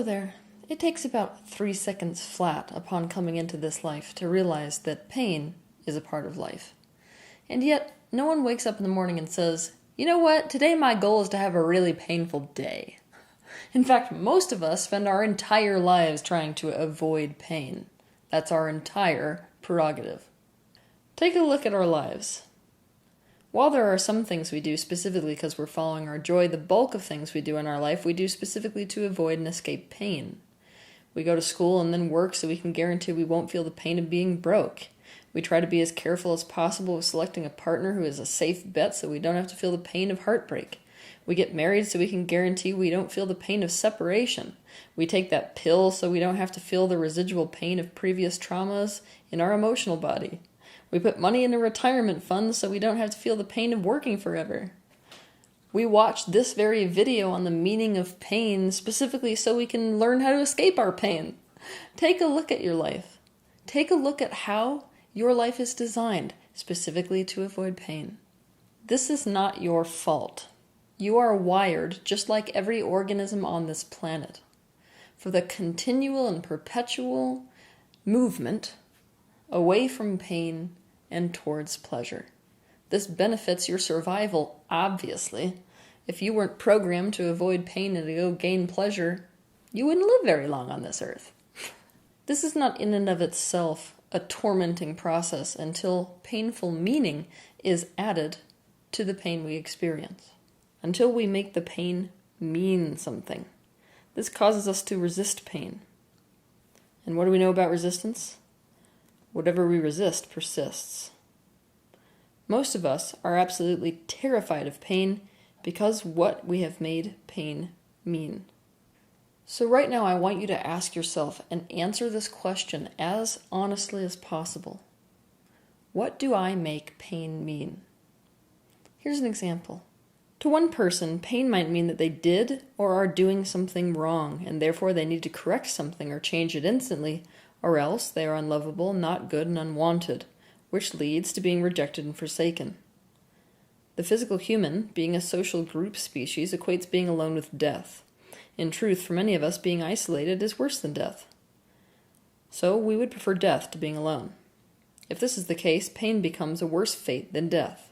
Hello there. It takes about 3 seconds flat upon coming into this life to realize that pain is a part of life. And yet, no one wakes up in the morning and says, you know what, today my goal is to have a really painful day. In fact, most of us spend our entire lives trying to avoid pain. That's our entire prerogative. Take a look at our lives. While there are some things we do specifically because we're following our joy, the bulk of things we do in our life we do specifically to avoid and escape pain. We go to school and then work so we can guarantee we won't feel the pain of being broke. We try to be as careful as possible with selecting a partner who is a safe bet so we don't have to feel the pain of heartbreak. We get married so we can guarantee we don't feel the pain of separation. We take that pill so we don't have to feel the residual pain of previous traumas in our emotional body. We put money in a retirement fund so we don't have to feel the pain of working forever. We watch this very video on the meaning of pain specifically so we can learn how to escape our pain. Take a look at your life. Take a look at how your life is designed specifically to avoid pain. This is not your fault. You are wired, just like every organism on this planet, for the continual and perpetual movement away from pain and towards pleasure. This benefits your survival, obviously. If you weren't programmed to avoid pain and to go gain pleasure, you wouldn't live very long on this earth. This is not in and of itself a tormenting process until painful meaning is added to the pain we experience. Until we make the pain mean something. This causes us to resist pain. And what do we know about resistance? Whatever we resist persists. Most of us are absolutely terrified of pain because what we have made pain mean. So right now I want you to ask yourself and answer this question as honestly as possible. What do I make pain mean? Here's an example. To one person, pain might mean that they did or are doing something wrong, and therefore they need to correct something or change it instantly, or else they are unlovable, not good, and unwanted, which leads to being rejected and forsaken. The physical human, being a social group species, equates being alone with death. In truth, for many of us, being isolated is worse than death. So we would prefer death to being alone. If this is the case, pain becomes a worse fate than death.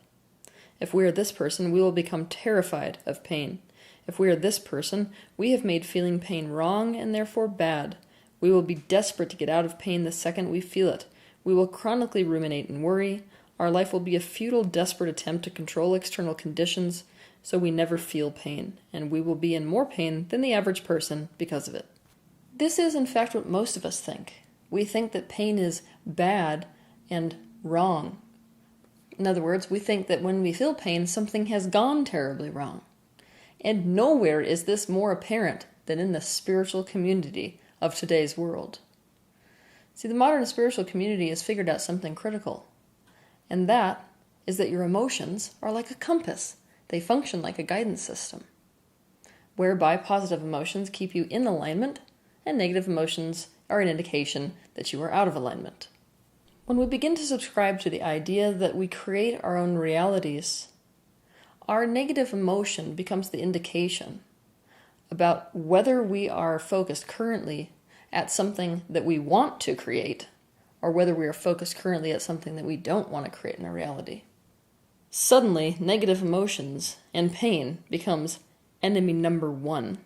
If we are this person, we will become terrified of pain. If we are this person, we have made feeling pain wrong and therefore bad. We will be desperate to get out of pain the second we feel it. We will chronically ruminate and worry. Our life will be a futile, desperate attempt to control external conditions so we never feel pain, and we will be in more pain than the average person because of it. This is, in fact, what most of us think. We think that pain is bad and wrong. In other words, we think that when we feel pain, something has gone terribly wrong. And nowhere is this more apparent than in the spiritual community of today's world. See, the modern spiritual community has figured out something critical, and that is that your emotions are like a compass. They function like a guidance system, whereby positive emotions keep you in alignment, and negative emotions are an indication that you are out of alignment. When we begin to subscribe to the idea that we create our own realities, our negative emotion becomes the indication about whether we are focused currently at something that we want to create, or whether we are focused currently at something that we don't want to create in our reality. Suddenly, negative emotions and pain becomes enemy number one.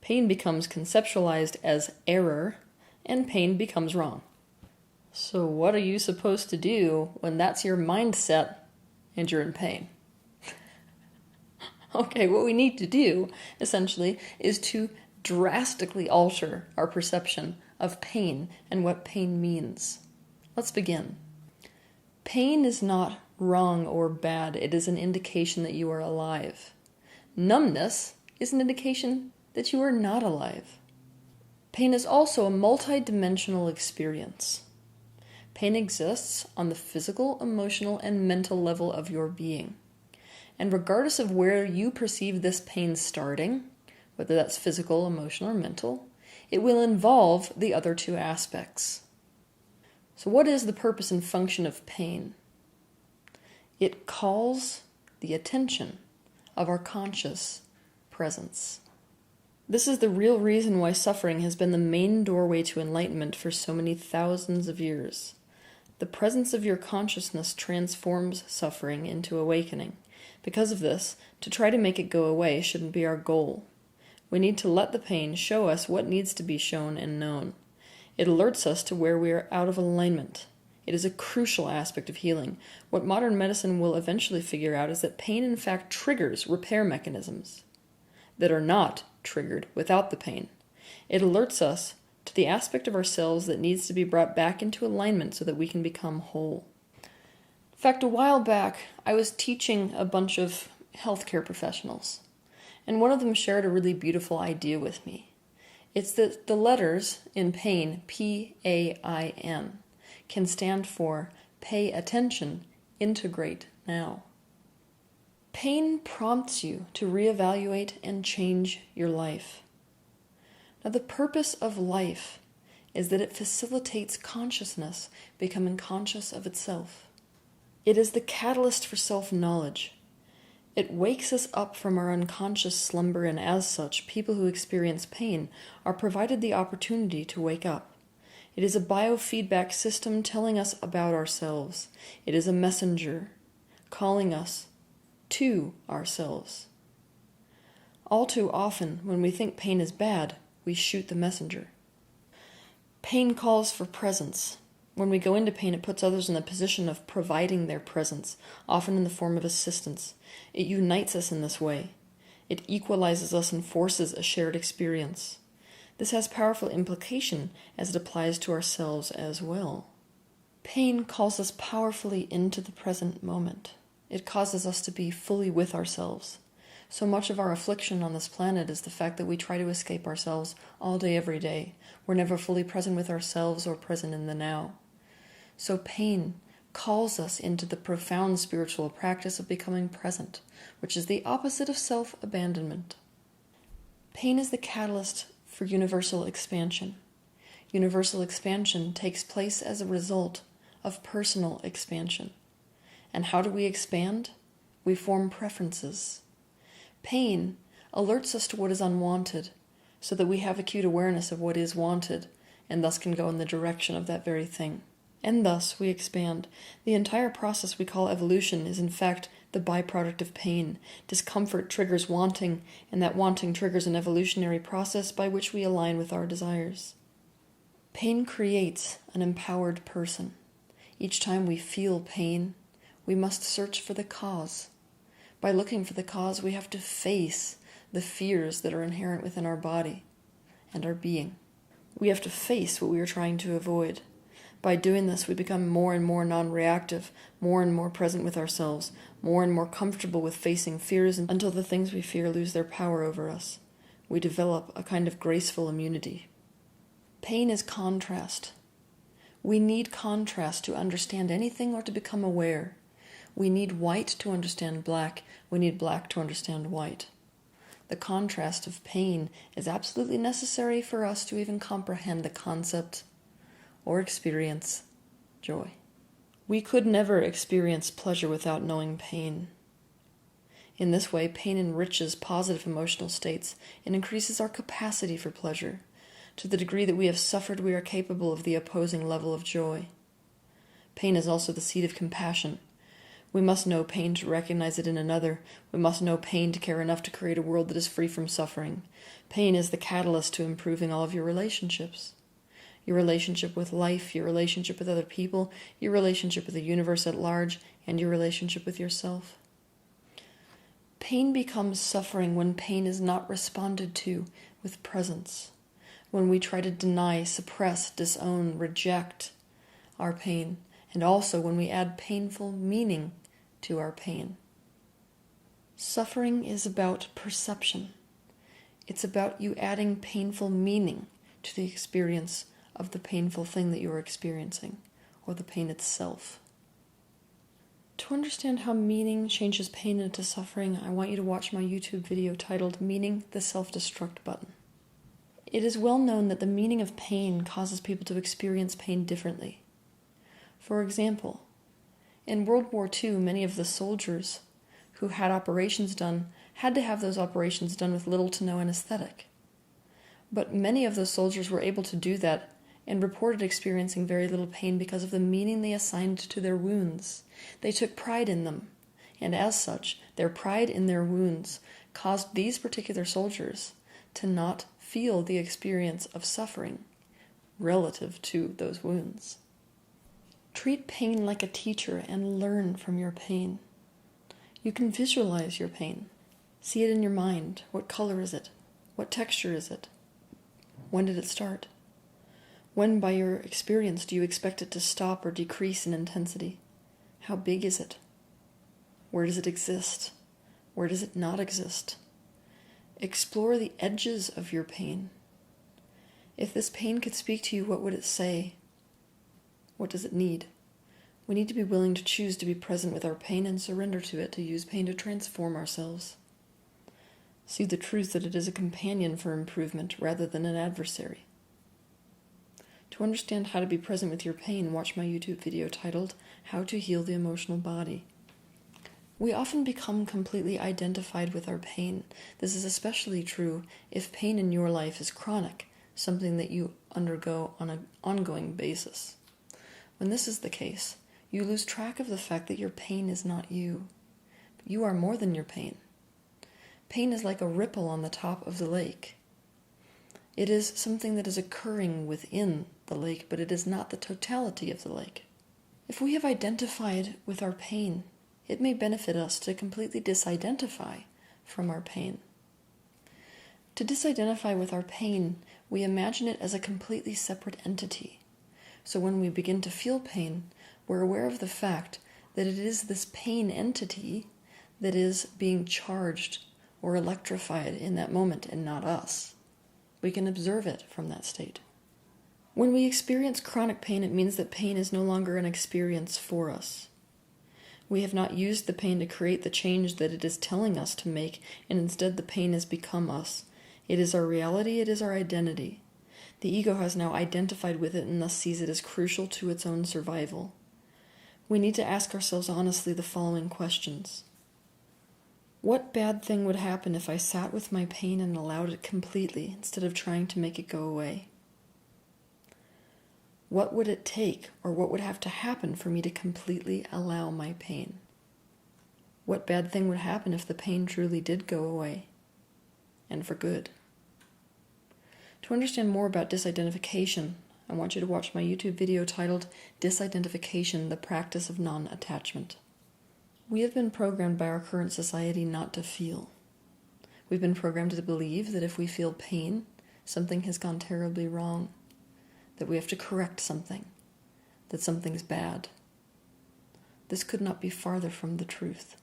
Pain becomes conceptualized as error, and pain becomes wrong. So what are you supposed to do when that's your mindset and you're in pain? Okay, what we need to do, essentially, is to drastically alter our perception of pain and what pain means. Let's begin. Pain is not wrong or bad. It is an indication that you are alive. Numbness is an indication that you are not alive. Pain is also a multidimensional experience. Pain exists on the physical, emotional, and mental level of your being. And regardless of where you perceive this pain starting, whether that's physical, emotional, or mental, it will involve the other two aspects. So what is the purpose and function of pain? It calls the attention of our conscious presence. This is the real reason why suffering has been the main doorway to enlightenment for so many thousands of years. The presence of your consciousness transforms suffering into awakening. Because of this, to try to make it go away shouldn't be our goal. We need to let the pain show us what needs to be shown and known. It alerts us to where we are out of alignment. It is a crucial aspect of healing. What modern medicine will eventually figure out is that pain in fact triggers repair mechanisms that are not triggered without the pain. It alerts us to the aspect of ourselves that needs to be brought back into alignment so that we can become whole. In fact, a while back, I was teaching a bunch of healthcare professionals, and one of them shared a really beautiful idea with me. It's that the letters in pain, P-A-I-N, can stand for pay attention, integrate now. Pain prompts you to reevaluate and change your life. Now, the purpose of life is that it facilitates consciousness becoming conscious of itself. It is the catalyst for self-knowledge. It wakes us up from our unconscious slumber, and as such, people who experience pain are provided the opportunity to wake up. It is a biofeedback system telling us about ourselves. It is a messenger calling us to ourselves. All too often, when we think pain is bad, we shoot the messenger. Pain calls for presence. When we go into pain, it puts others in the position of providing their presence, often in the form of assistance. It unites us in this way. It equalizes us and forces a shared experience. This has powerful implication as it applies to ourselves as well. Pain calls us powerfully into the present moment. It causes us to be fully with ourselves. So much of our affliction on this planet is the fact that we try to escape ourselves all day, every day. We're never fully present with ourselves or present in the now. So pain calls us into the profound spiritual practice of becoming present, which is the opposite of self-abandonment. Pain is the catalyst for universal expansion. Universal expansion takes place as a result of personal expansion. And how do we expand? We form preferences. Pain alerts us to what is unwanted, so that we have acute awareness of what is wanted, and thus can go in the direction of that very thing. And thus we expand. The entire process we call evolution is in fact the byproduct of pain. Discomfort triggers wanting, and that wanting triggers an evolutionary process by which we align with our desires. Pain creates an empowered person. Each time we feel pain, we must search for the cause. By looking for the cause, we have to face the fears that are inherent within our body and our being. We have to face what we are trying to avoid. By doing this, we become more and more non-reactive, more and more present with ourselves, more and more comfortable with facing fears until the things we fear lose their power over us. We develop a kind of graceful immunity. Pain is contrast. We need contrast to understand anything or to become aware. We need white to understand black. We need black to understand white. The contrast of pain is absolutely necessary for us to even comprehend the concept or experience joy. We could never experience pleasure without knowing pain. In this way, pain enriches positive emotional states and increases our capacity for pleasure. To the degree that we have suffered, we are capable of the opposing level of joy. Pain is also the seed of compassion. We must know pain to recognize it in another. We must know pain to care enough to create a world that is free from suffering. Pain is the catalyst to improving all of your relationships. Your relationship with life, your relationship with other people, your relationship with the universe at large, and your relationship with yourself. Pain becomes suffering when pain is not responded to with presence. When we try to deny, suppress, disown, reject our pain, and also when we add painful meaning to our pain. Suffering is about perception. It's about you adding painful meaning to the experience of the painful thing that you're experiencing, or the pain itself. To understand how meaning changes pain into suffering, I want you to watch my YouTube video titled Meaning the Self-Destruct Button. It is well known that the meaning of pain causes people to experience pain differently. For example, in World War II, many of the soldiers who had operations done had to have those operations done with little to no anesthetic. But many of those soldiers were able to do that and reported experiencing very little pain because of the meaning they assigned to their wounds. They took pride in them, and as such, their pride in their wounds caused these particular soldiers to not feel the experience of suffering relative to those wounds. Treat pain like a teacher and learn from your pain. You can visualize your pain. See it in your mind. What color is it? What texture is it? When did it start? When, by your experience, do you expect it to stop or decrease in intensity? How big is it? Where does it exist? Where does it not exist? Explore the edges of your pain. If this pain could speak to you, what would it say? What does it need? We need to be willing to choose to be present with our pain and surrender to it, to use pain to transform ourselves. See the truth that it is a companion for improvement rather than an adversary. To understand how to be present with your pain, watch my YouTube video titled, How to Heal the Emotional Body. We often become completely identified with our pain. This is especially true if pain in your life is chronic, something that you undergo on an ongoing basis. When this is the case, you lose track of the fact that your pain is not you. But you are more than your pain. Pain is like a ripple on the top of the lake. It is something that is occurring within the lake, but it is not the totality of the lake. If we have identified with our pain, it may benefit us to completely disidentify from our pain. To disidentify with our pain, we imagine it as a completely separate entity. So when we begin to feel pain, we're aware of the fact that it is this pain entity that is being charged or electrified in that moment and not us. We can observe it from that state. When we experience chronic pain, it means that pain is no longer an experience for us. We have not used the pain to create the change that it is telling us to make, and instead the pain has become us. It is our reality, it is our identity. The ego has now identified with it and thus sees it as crucial to its own survival. We need to ask ourselves honestly the following questions. What bad thing would happen if I sat with my pain and allowed it completely instead of trying to make it go away? What would it take, or what would have to happen for me to completely allow my pain? What bad thing would happen if the pain truly did go away, and for good? To understand more about disidentification, I want you to watch my YouTube video titled Disidentification, the Practice of Non-Attachment. We have been programmed by our current society not to feel. We've been programmed to believe that if we feel pain, something has gone terribly wrong, that we have to correct something, that something's bad. This could not be farther from the truth.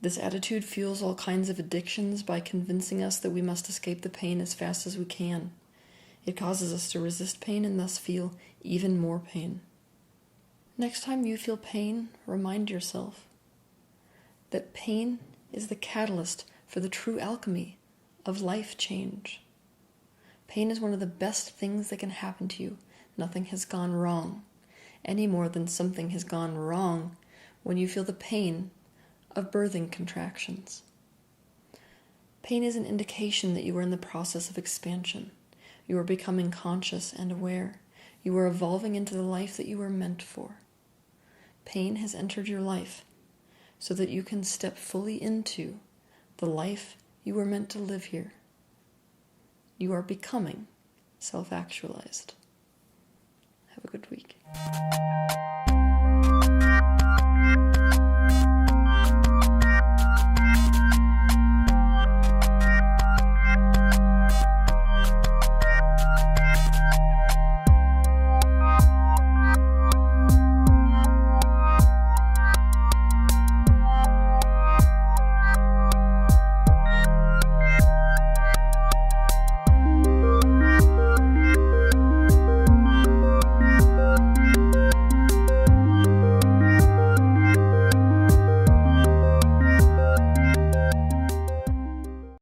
This attitude fuels all kinds of addictions by convincing us that we must escape the pain as fast as we can. It causes us to resist pain and thus feel even more pain. Next time you feel pain, remind yourself that pain is the catalyst for the true alchemy of life change. Pain is one of the best things that can happen to you. Nothing has gone wrong, any more than something has gone wrong when you feel the pain of birthing contractions. Pain is an indication that you are in the process of expansion. You are becoming conscious and aware. You are evolving into the life that you were meant for. Pain has entered your life so that you can step fully into the life you were meant to live here. You are becoming self-actualized. Have a good week.